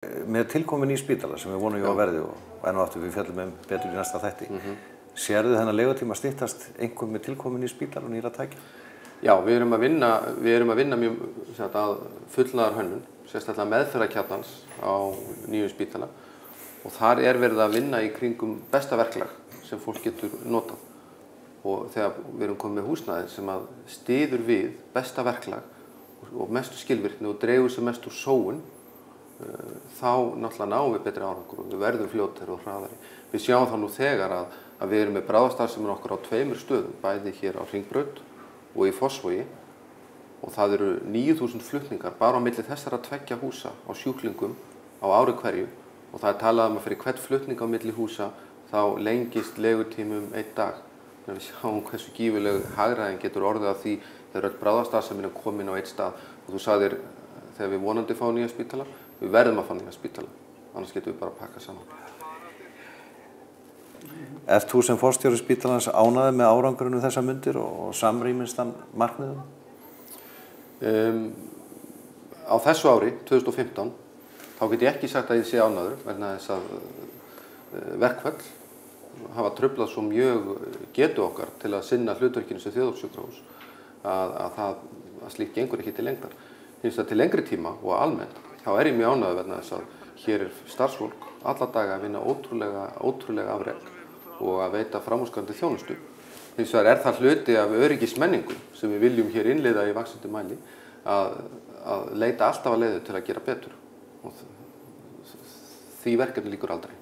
Með tilkomin í spítala sem við vonum að verði og enn og aftur við fjallum betur í næsta þætti. Sérðu þennan leigutíma styttast einhver með tilkomin í spítala og nýra tækja? Já, við erum að vinna mjög að fullnaðar hönnun, sérstaklega meðferðarkjarnans á nýjum spítala og þar verið að vinna í kringum besta verklag sem fólk getur notað. Og þegar við erum komið með húsnæði sem að styður við besta verklag og mestu skilvirkni og dregur sem mest úr sóun, þá náttúrulega náum við betri árangur og við verðum fljótari og hraðari. Við sjáum þá nú þegar að við erum með bráðastarfsemi okkar á 2 stöðum, bæði hér á Hringbraut og í Fossvogi og það eru 9.000 flutningar bara á milli þessara 2 húsa á sjúklingum á ári hverju og það talað að fyrir hvern flutning á milli húsa þá lengist leigutími 1 dag. Við sjáum hversu gífurleg hagræðing getur orðið af því þegar öll bráðastarfsemin er komin á 1 stað og þú sagðir þegar við vonandi fáum nýja spítala, við verðum að fá nýja spítala, annars getum við bara að pakka saman. Ert þú sem forstjóri spítalans ánægður með árangurinn þessar mundir og samrýmist hann markmiðum? Á þessu ári, 2015, þá get ég ekki sagt að ég sé ánægður vegna þess að verkföll hafa truflað svo mjög getu okkar til að sinna hlutverkinu sem þjóðarsjúkrahús að slíkt gengur ekki til lengdar. Hins vegar til lengri tíma og almennt, þá ég mjög ánægður vegna þess að hér starfsfólk alla daga að vinna ótrúlega afrek og að veita framúrskarandi þjónustu. Hins vegar það hluti af öryggismenningu sem við viljum hér innleiða í vaxandi mæli að leita alltaf að leiðir til að gera betur og því verkefni lýkur aldrei.